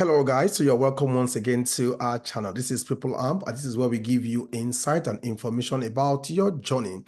Hello guys, so you're welcome once again to our channel. This is People Amp, and this is where we give you insight and information about your journey.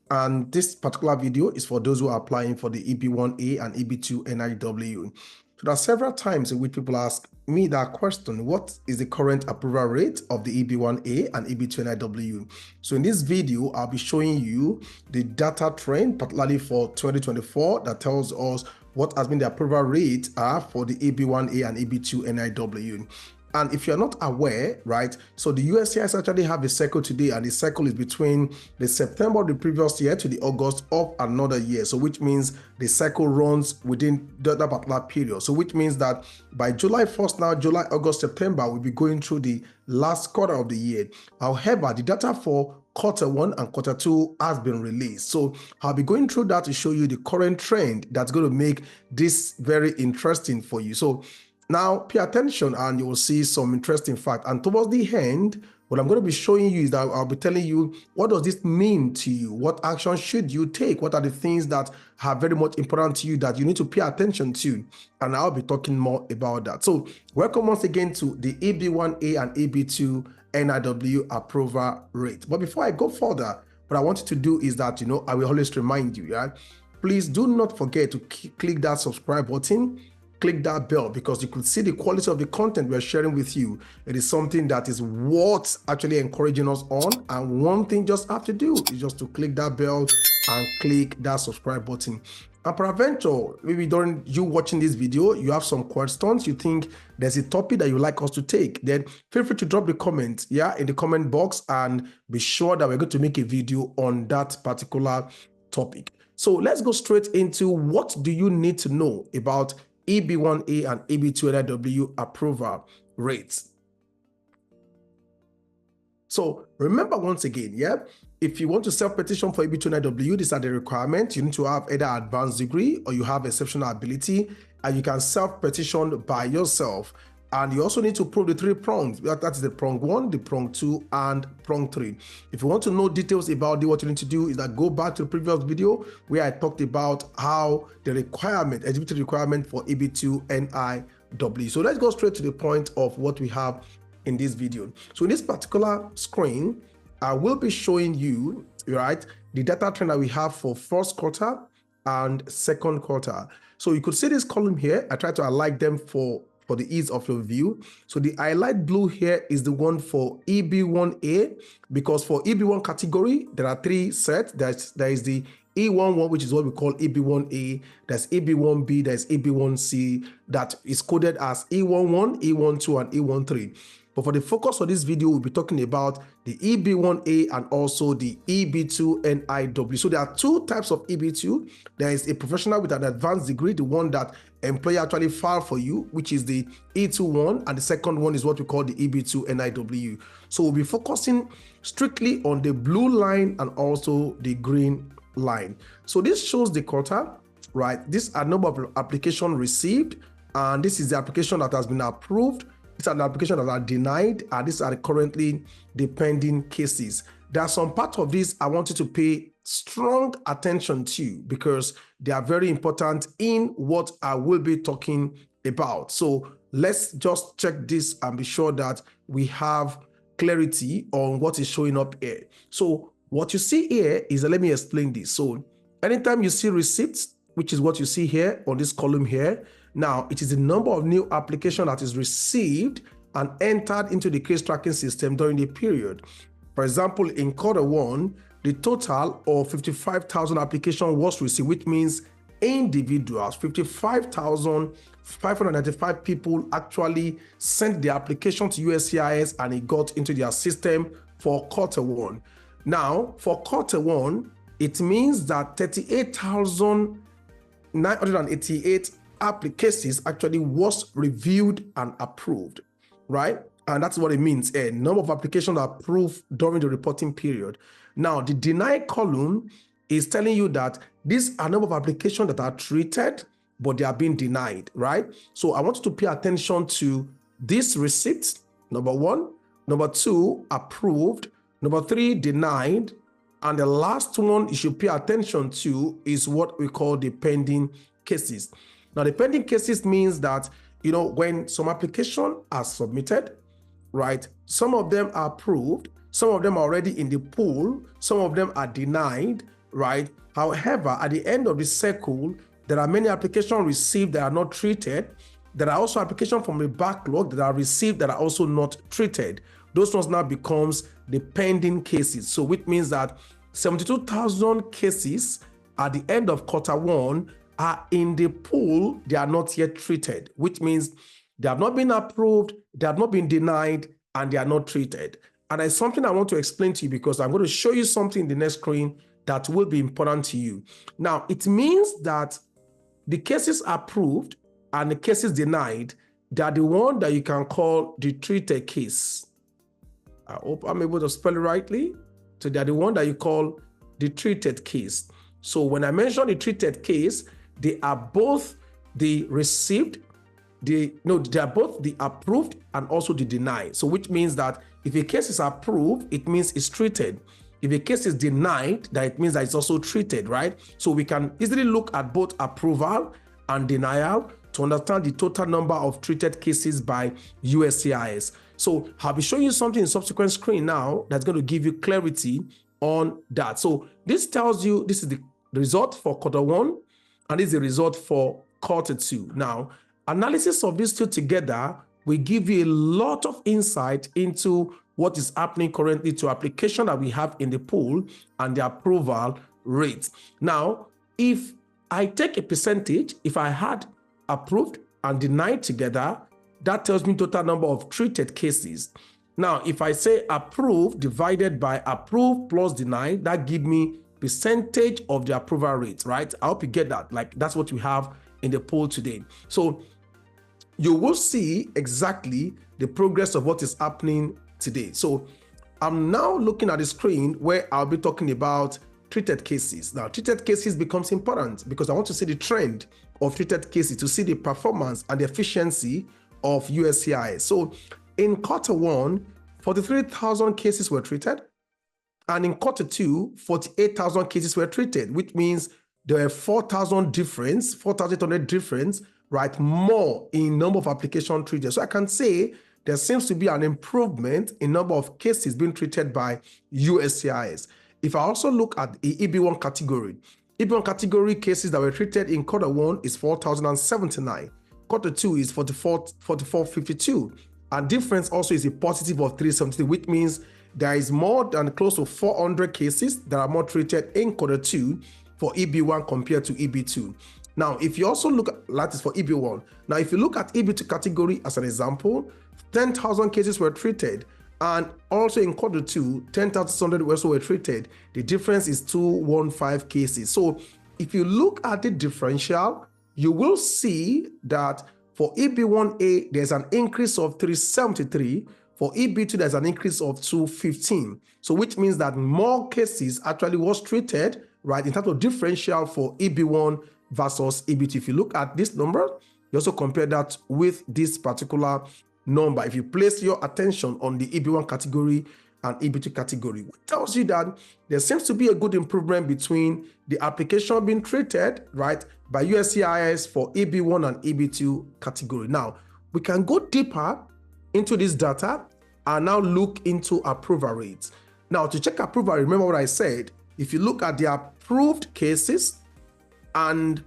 And this particular video is for those who are applying for the EB1A and EB2-NIW. So there are several times in which people ask me that question: what is the current approval rate of the EB1A and EB2-NIW? So in this video, I'll be showing you the data trend, particularly for 2024, that tells us what has been the approval rate for the EB1A and EB2-NIW. And if you're not aware, right, so the USCIS actually have a cycle today, and the cycle is between the September of the previous year to the August of another year. So which means the cycle runs within that particular period. So which means that by July 1st now, July, August, September, we'll be going through the last quarter of the year. However, the data for quarter one and quarter two has been released. So I'll be going through that to show you the current trend that's going to make this very interesting for you. So now pay attention and you will see some interesting facts. And towards the end, what I'm going to be showing you is that I'll be telling you, what does this mean to you? What action should you take? What are the things that are very much important to you that you need to pay attention to? And I'll be talking more about that. So welcome once again to the EB1A and EB2-NIW approval rate. But before I go further, what I want you to do is that, I will always remind you, please do not forget to click that subscribe button. Click that bell, because you could see the quality of the content we're sharing with you. It is something that is worth actually encouraging us on. And one thing just have to do is just to click that bell and click that subscribe button. And peradventure, maybe during you watching this video, you have some questions, you think there's a topic that you like us to take, then feel free to drop the comment in the comment box, and be sure that we're going to make a video on that particular topic. So let's go straight into what do you need to know about EB1A and EB2-NIW approval rates. So remember once again, if you want to self-petition for EB2-NIW, these are the requirements. You need to have either advanced degree or you have exceptional ability, and you can self-petition by yourself. And you also need to prove the 3 prongs. That's the prong 1, the prong 2, and prong 3. If you want to know details about what you need to do, is that go back to the previous video where I talked about how the eligibility requirement for EB2-NIW. So let's go straight to the point of what we have in this video. So in this particular screen, I will be showing you, the data trend that we have for first quarter and second quarter. So you could see this column here. I try to highlight them for the ease of your view. So the highlight blue here is the one for EB1A, because for EB1 category, there are 3 sets. There is the E11, which is what we call EB1A, there's EB1B, there's EB1C, that is coded as E11, E12, and E13. But for the focus of this video, we'll be talking about the EB1A and also the EB2-NIW. So there are 2 types of EB2. There is a professional with an advanced degree, the one that employer actually filed for you, which is the E21, and the second one is what we call the EB2-NIW. So we'll be focusing strictly on the blue line and also the green line. So this shows the quarter, right? These are number of applications received, and this is the application that has been approved. These are the applications that are denied, and these are currently the pending cases. There are some parts of this I want you to pay strong attention to, because they are very important in what I will be talking about. So let's just check this and be sure that we have clarity on what is showing up here. So what you see here is, let me explain this. So anytime you see receipts, which is what you see here on this column here, now it is the number of new applications that is received and entered into the case tracking system during the period. For example, in quarter 1, the total of 55,000 applications was received, which means individuals, 55,595 people actually sent the application to USCIS, and it got into their system for quarter 1. Now, for quarter 1, it means that 38,988 cases actually was reviewed and approved, right? And that's what it means. A number of applications are approved during the reporting period. Now, the denied column is telling you that these are number of applications that are treated, but they are being denied, right? So I want you to pay attention to this receipt, number 1, number 2, approved, number 3, denied, and the last one you should pay attention to is what we call the pending cases. Now, the pending cases means that when some applications are submitted, right, some of them are approved, some of them are already in the pool, some of them are denied, right? However, at the end of the cycle, there are many applications received that are not treated. There are also applications from the backlog that are received that are also not treated. Those ones now becomes the pending cases. So which means that 72,000 cases at the end of Q1 are in the pool, they are not yet treated, which means they have not been approved, they have not been denied, and they are not treated. And it's something I want to explain to you because I'm going to show you something in the next screen that will be important to you. Now, it means that the cases approved and the cases denied, they are the one that you can call the treated case. I hope I'm able to spell it rightly. So they are the one that you call the treated case. So when I mention the treated case, they are both the received, they are both the approved and also the denied. So which means that if a case is approved, it means it's treated. If a case is denied, that it means that it's also treated, right? So we can easily look at both approval and denial to understand the total number of treated cases by USCIS. So I'll be showing you something in subsequent screen now that's going to give you clarity on that. So this tells you this is the result for Q1 and this is the result for Q2. Now, analysis of these two together will give you a lot of insight into what is happening currently to application that we have in the pool and the approval rate. Now, if I take a percentage, if I had approved and denied together, that tells me total number of treated cases. Now, if I say approved divided by approved plus denied, that gives me percentage of the approval rate, right? I hope you get that. Like that's what we have in the poll today. So you will see exactly the progress of what is happening today. So I'm now looking at the screen where I'll be talking about treated cases. Now, treated cases becomes important because I want to see the trend of treated cases to see the performance and the efficiency of USCIS. So in Q1, 43,000 cases were treated. And in Q2, 48,000 cases were treated, which means there were 4,000 difference, 4,800 difference, right? More in number of application treated. So I can say there seems to be an improvement in number of cases being treated by USCIS. If I also look at the EB1 category, EB1 category cases that were treated in Q1 is 4,079. Q2 is 4,452. And difference also is a positive of 370, which means there is more than close to 400 cases that are more treated in Q2 for EB1 compared to EB2. Now, if you also look at that is for EB1. Now, if you look at EB2 category as an example, 10,000 cases were treated. And also in Q2, 10,600 also were treated. The difference is 215 cases. So if you look at the differential, you will see that for EB1A, there's an increase of 373. For EB2, there's an increase of 215. So which means that more cases actually was treated, right, in terms of differential for EB1 versus EB2. If you look at this number, you also compare that with this particular number. If you place your attention on the EB1 category and EB2 category, it tells you that there seems to be a good improvement between the application being treated, right, by USCIS for EB1 and EB2 category. Now, we can go deeper into this data and now look into approval rates. Now, to check approval, remember what I said. If you look at the approved cases and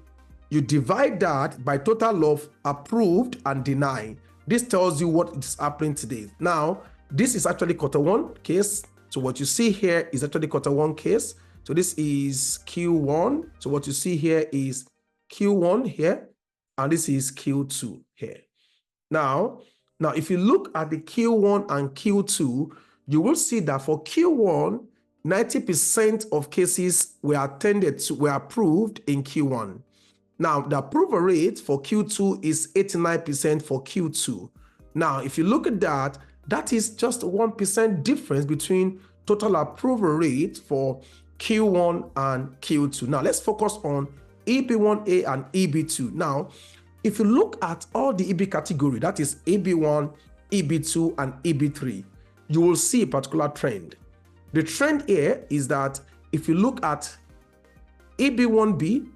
you divide that by total of approved and denied, this tells you what is happening today. Now, this is actually Q1 case. So what you see here is actually Q1 case. So this is Q1. So what you see here is Q1 here, and this is Q2 here. Now, if you look at the Q1 and Q2, you will see that for Q1, 90% of cases were approved in Q1. Now, the approval rate for Q2 is 89% for Q2. Now, if you look at that, that is just 1% difference between total approval rate for Q1 and Q2. Now, let's focus on EB1A and EB2. Now, if you look at all the EB category, that is EB1, EB2, and EB3, you will see a particular trend. The trend here is that if you look at EB1B,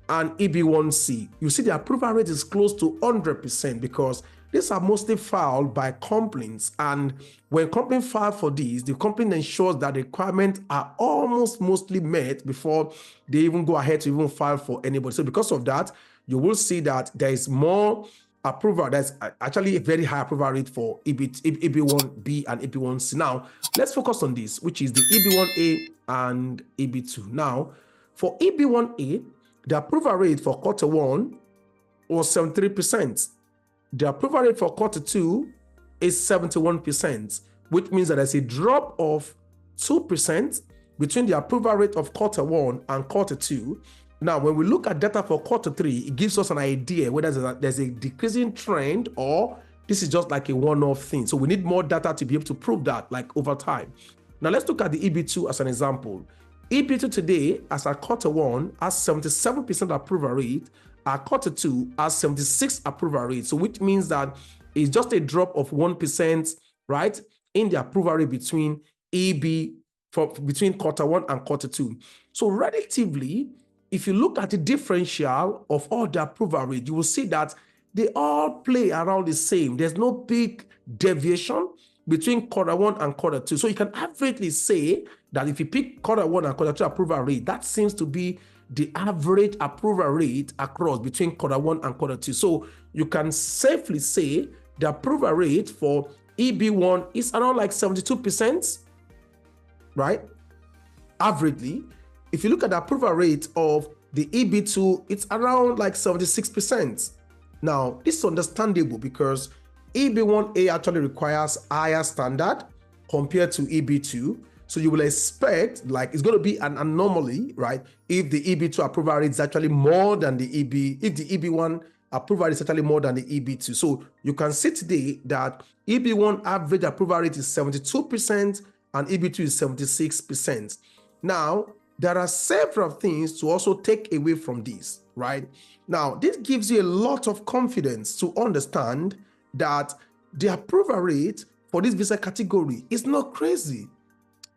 and EB1C, you see the approval rate is close to 100% because these are mostly filed by companies. And when companies file for these, the company ensures that the requirements are almost mostly met before they even go ahead to even file for anybody. So because of that, you will see that there is more approval. There's actually a very high approval rate for EB1B and EB1C. Now, let's focus on this, which is the EB1A and EB2. Now, for EB1A, the approval rate for quarter 1 was 73%. The approval rate for quarter 2 is 71%, which means that there's a drop of 2% between the approval rate of quarter 1 and quarter 2. Now, when we look at data for quarter 3, it gives us an idea whether there's a decreasing trend or this is just like a one-off thing. So we need more data to be able to prove that, like over time. Now, let's look at the EB2 as an example. EB2 today, as at quarter 1, has 77% approval rate. At quarter 2, has 76 approval rate. So which means that it's just a drop of 1%, right, in the approval rate between between quarter 1 and quarter 2. So relatively, if you look at the differential of all the approval rate, you will see that they all play around the same. There's no big deviation between quarter 1 and quarter 2. So you can averagely say that if you pick quarter 1 and quarter 2 approval rate, that seems to be the average approval rate across between quarter 1 and quarter 2. So you can safely say the approval rate for EB1 is around like 72%, right? Averagely. If you look at the approval rate of the EB2, it's around like 76%. Now, this is understandable because EB1A actually requires higher standard compared to EB2. So you will expect like it's going to be an anomaly, right? If the EB2 approval rate is actually more than the if the EB1 approval is actually more than the EB2. So you can see today that EB1 average approval rate is 72% and EB2 is 76%. Now, there are several things to also take away from this, right? Now, this gives you a lot of confidence to understand that the approval rate for this visa category is not crazy.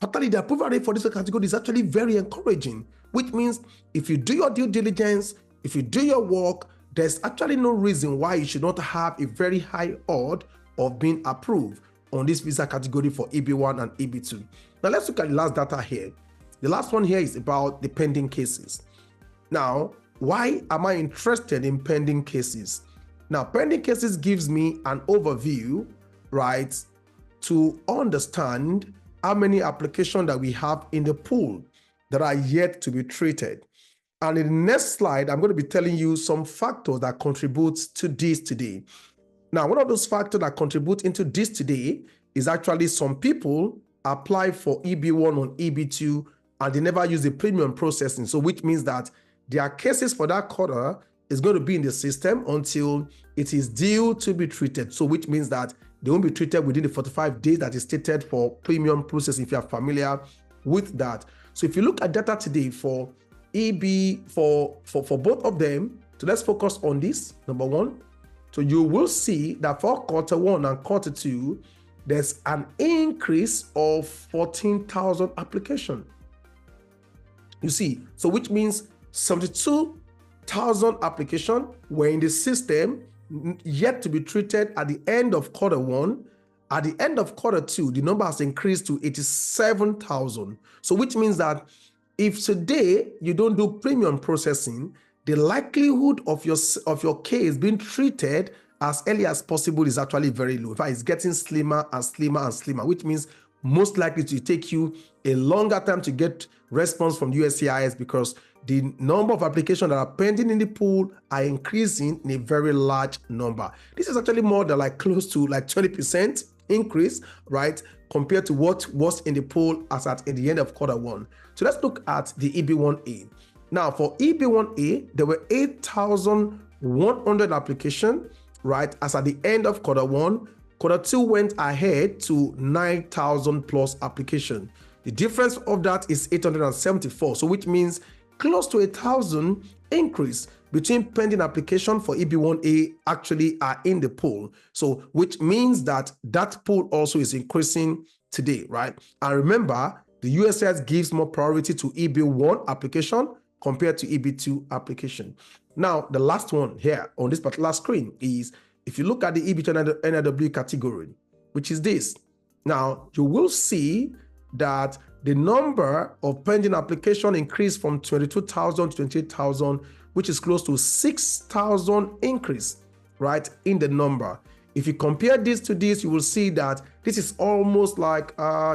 Actually, the approval rate for this category is actually very encouraging, which means if you do your due diligence, if you do your work, there's actually no reason why you should not have a very high odds of being approved on this visa category for EB1 and EB2. Now, let's look at the last data here. The last one here is about the pending cases. Now, why am I interested in pending cases? Now, pending cases gives me an overview, right, to understand how many applications that we have in the pool that are yet to be treated. And in the next slide, I'm going to be telling you some factors that contribute to this today. Now, one of those factors that contribute into this today is actually some people apply for EB1 on EB2 and they never use the premium processing. So which means that their cases for that quarter is going to be in the system until it is due to be treated. So which means that they won't be treated within the 45 days that is stated for premium processing, if you are familiar with that. So if you look at data today for EB, for both of them, so let's focus on this, number 1. So you will see that for quarter 1 and quarter 2, there's an increase of 14,000 applications. You see, so which means 72,000 applications were in the system yet to be treated at the end of quarter 1. At the end of quarter 2, the number has increased to 87,000. So which means that if today you don't do premium processing, the likelihood of your case being treated as early as possible is actually very low. In fact, it's getting slimmer and slimmer and slimmer, which means most likely to take you a longer time to get response from USCIS because the number of applications that are pending in the pool are increasing in a very large number. This is actually more than like close to like 20% increase, right, compared to what was in the pool as at the end of quarter 1. So let's look at the EB1A. Now for EB1A, there were 8,100 applications, right, as at the end of quarter 1. Quarter 2 went ahead to 9,000 plus applications. The difference of that is 874. So which means close to 1,000 increase between pending application for EB1A actually are in the pool. So which means that that pool also is increasing today, right? And remember, the USCIS gives more priority to EB1 application compared to EB2 application. Now, the last one here on this particular screen is, if you look at the EB2-NIW category, which is this. Now, you will see that the number of pending application increased from 22,000 to 28,000, which is close to 6,000 increase, right, in the number. If you compare this to this, you will see that this is almost like,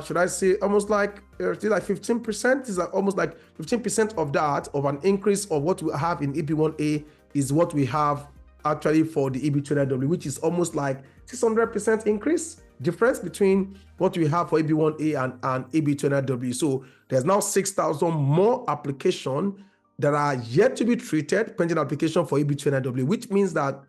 should I say, almost like 15%? It's like almost like 15% of that, of an increase of what we have in EB1A is what we have actually for the EB2-NIW, which is almost like 600% increase difference between what we have for EB1A and EB2-NIW. So there's now 6,000 more applications that are yet to be treated, pending application for EB2-NIW, which means that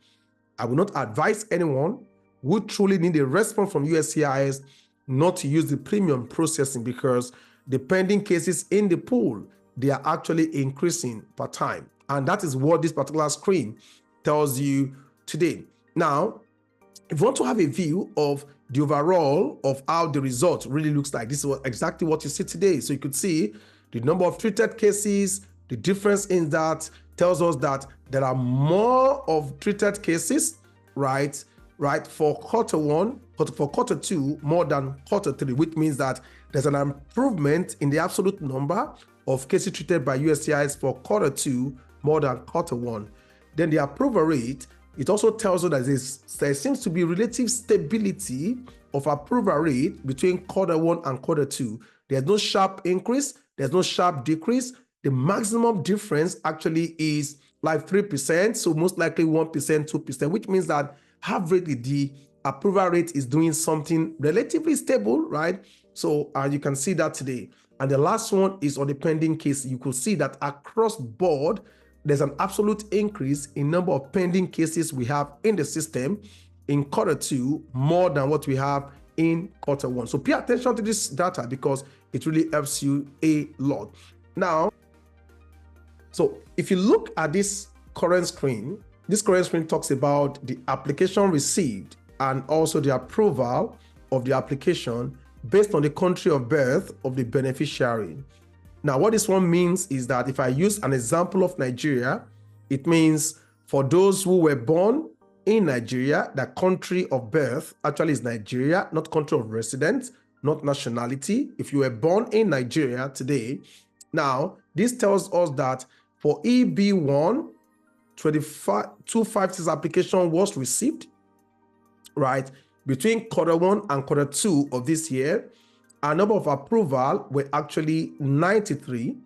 I will not advise anyone who truly need a response from USCIS not to use the premium processing, because the pending cases in the pool, they are actually increasing per time. And that is what this particular screen tells you today. Now, if you want to have a view of the overall of how the result really looks like, this is exactly what you see today. So you could see the number of treated cases, the difference in that tells us that there are more of treated cases, right, for quarter one, but for quarter two, more than quarter three, which means that there's an improvement in the absolute number of cases treated by USCIS for quarter two, more than quarter one. Then the approval rate, it also tells us that there seems to be relative stability of approval rate between quarter one and quarter two. There's no sharp increase, there's no sharp decrease. The maximum difference actually is like 3%, so most likely 1%, 2%, which means that averagely the approval rate is doing something relatively stable, right? So you can see that today. And the last one is on the pending case. You could see that across board, there's an absolute increase in number of pending cases we have in the system in quarter two, more than what we have in quarter one. So pay attention to this data because it really helps you a lot. Now, so if you look at this current screen talks about the application received and also the approval of the application based on the country of birth of the beneficiary. Now, what this one means is that if I use an example of Nigeria, it means for those who were born in Nigeria, the country of birth actually is Nigeria, not country of residence, not nationality. If you were born in Nigeria today, now this tells us that for EB1, 256 application was received, right, between quarter one and quarter two of this year. Our number of approval were actually 93.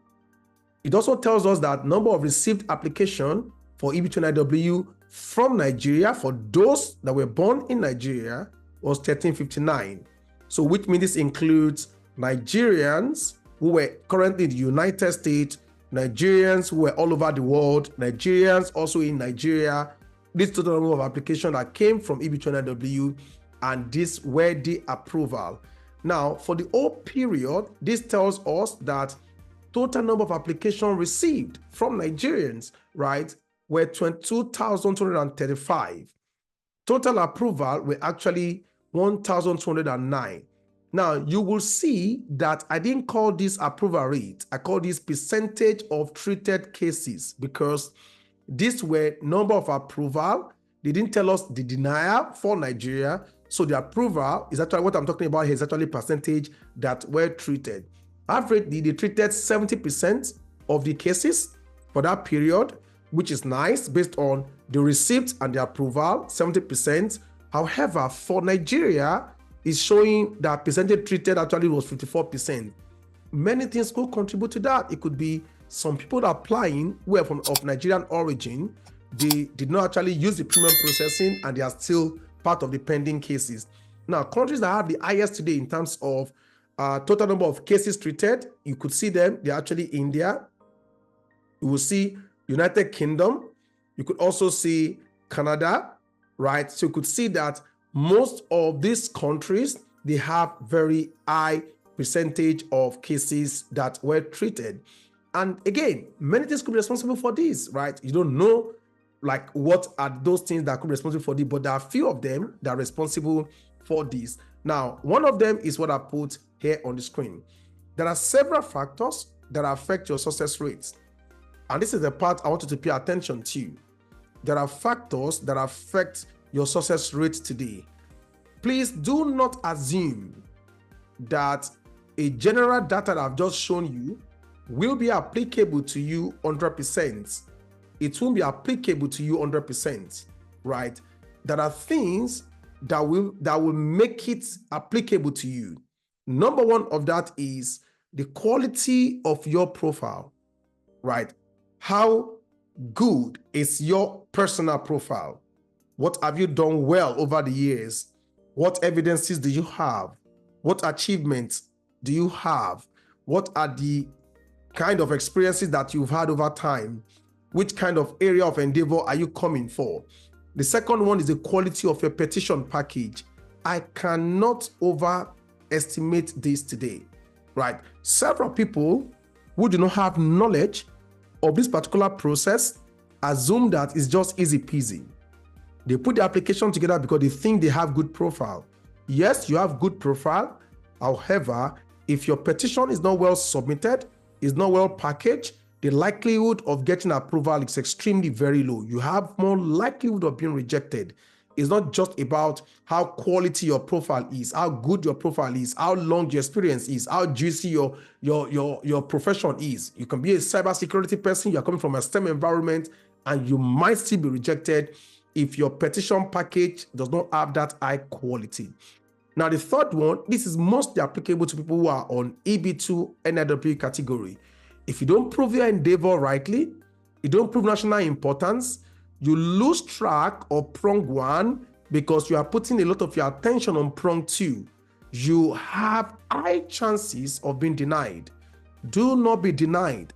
It also tells us that number of received application for EB2-NIW from Nigeria for those that were born in Nigeria was 1359. So which means this includes Nigerians who were currently in the United States, Nigerians who were all over the world, Nigerians also in Nigeria. This total number of applications that came from EB2-NIW, and this were the approval. Now, for the whole period, this tells us that total number of applications received from Nigerians, right, were 22,235. Total approval were actually 1,209. Now, you will see that I didn't call this approval rate. I call this percentage of treated cases because these were number of approval. They didn't tell us the denial for Nigeria. So the approval is actually what I'm talking about here is actually percentage that were treated. Averagely, they treated 70% of the cases for that period, which is nice based on the receipt and the approval, 70%. However, for Nigeria, is showing that percentage treated actually was 54%. Many things could contribute to that. It could be some people applying who are of Nigerian origin. They did not actually use the premium processing and they are still part of the pending cases. Now, countries that have the highest today in terms of total number of cases treated, you could see them. They're actually India. You will see United Kingdom. You could also see Canada, right? So you could see that most of these countries, they have very high percentage of cases that were treated. And again, many things could be responsible for this, right? You don't know like what are those things that could be responsible for this, but there are a few of them that are responsible for this. Now, one of them is what I put here on the screen. There are several factors that affect your success rates. And this is the part I want you to pay attention to. There are factors that affect your success rate today. Please do not assume that a general data that I've just shown you will be applicable to you 100%. It won't be applicable to you 100%, right? There are things that will make it applicable to you. Number one of that is the quality of your profile, right? How good is your personal profile? What have you done well over the years? What evidences do you have? What achievements do you have? What are the kind of experiences that you've had over time? Which kind of area of endeavor are you coming for? The second one is the quality of your petition package. I cannot overestimate this today, right? Several people who do not have knowledge of this particular process assume that it's just easy peasy. They put the application together because they think they have good profile. Yes, you have good profile. However, if your petition is not well submitted, is not well packaged, the likelihood of getting approval is extremely very low. You have more likelihood of being rejected. It's not just about how quality your profile is, how good your profile is, how long your experience is, how juicy your profession is. You can be a cybersecurity person, you're coming from a STEM environment, and you might still be rejected if your petition package does not have that high quality. Now, the third one, this is mostly applicable to people who are on EB2-NIW category. If you don't prove your endeavor rightly, you don't prove national importance, you lose track of prong 1 because you are putting a lot of your attention on prong 2. You have high chances of being denied. Do not be denied.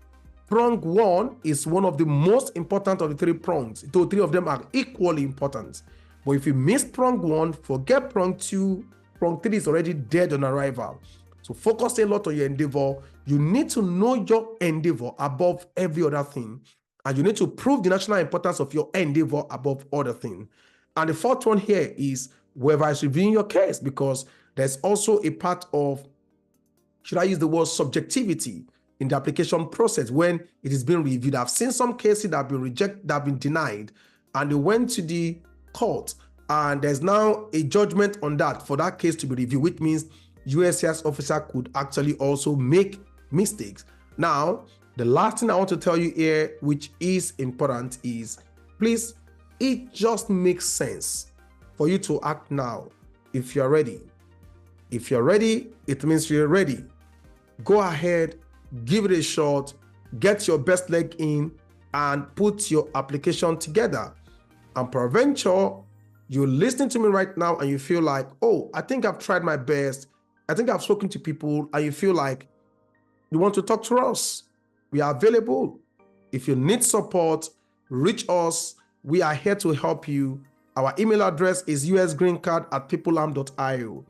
Prong 1 is one of the most important of the 3 prongs, though 3 of them are equally important. But if you miss prong 1, forget prong 2, prong 3 is already dead on arrival. So focus a lot on your endeavor. You need to know your endeavor above every other thing. And you need to prove the national importance of your endeavor above other things. And the fourth one here is whoever is reviewing your case, because there's also a part of, should I use the word subjectivity in the application process when it is being reviewed. I've seen some cases that have been rejected, that have been denied, and they went to the court, and there's now a judgment on that for that case to be reviewed, which means USCIS officer could actually also make mistakes. Now, the last thing I want to tell you here, which is important, is please, it just makes sense for you to act now if you're ready. If you're ready, it means you're ready. Go ahead, give it a shot, get your best leg in, and put your application together. And peradventure, you're listening to me right now and you feel like, oh, I think I've tried my best. I think I've spoken to people, and you feel like you want to talk to us. We are available. If you need support, reach us. We are here to help you. Our email address is usgreencard@peoplearm.io.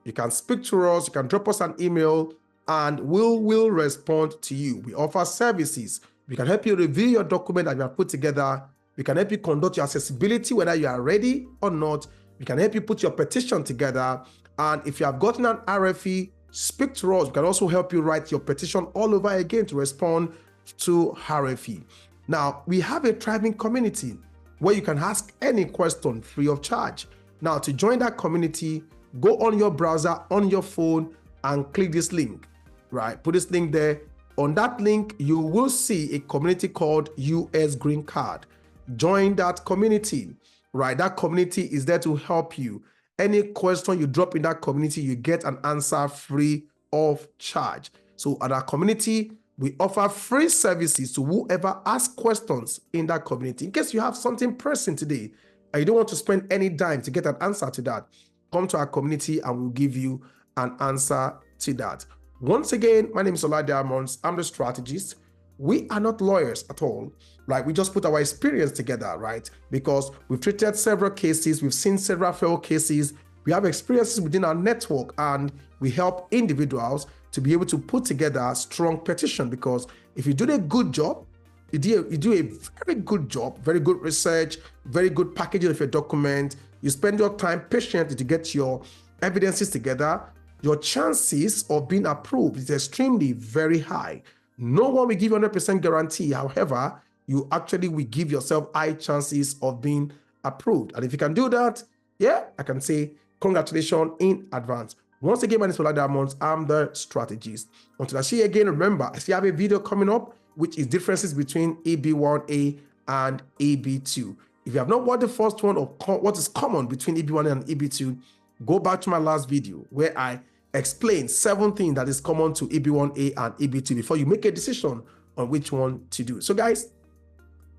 You can speak to us, you can drop us an email, and we will respond to you. We offer services. We can help you review your document that you have put together. We can help you conduct your accessibility, whether you are ready or not. We can help you put your petition together. And if you have gotten an RFE, speak to us. We can also help you write your petition all over again to respond to RFE. Now, we have a thriving community where you can ask any question free of charge. Now, to join that community, go on your browser, on your phone, and click this link, right? Put this link there. On that link, you will see a community called US Green Card. Join that community, right? That community is there to help you. Any question you drop in that community, you get an answer free of charge. So at our community, we offer free services to whoever asks questions in that community. In case you have something pressing today and you don't want to spend any dime to get an answer to that, come to our community and we'll give you an answer to that. Once again, my name is Ola Diamonds. I'm the strategist. We are not lawyers at all. Like, we just put our experience together, right? Because we've treated several cases, we've seen several failed cases, we have experiences within our network, and we help individuals to be able to put together a strong petition. Because if you do a good job, you do a very good job, very good research, very good packaging of your document, you spend your time patiently to get your evidences together, your chances of being approved is extremely very high. No one will give you 100% guarantee. However, you actually will give yourself high chances of being approved. And if you can do that, yeah, I can say congratulations in advance. Once again, my name is Fola Diamonds. I'm the strategist. Until I see you again, remember, I still have a video coming up, which is differences between EB1A and EB2. If you have not watched the first one or what is common between EB1A and EB2, go back to my last video where I explain 7 things that is common to EB1A and EB2 before you make a decision on which one to do. So guys,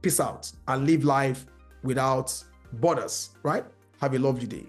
peace out and live life without borders, right? Have a lovely day.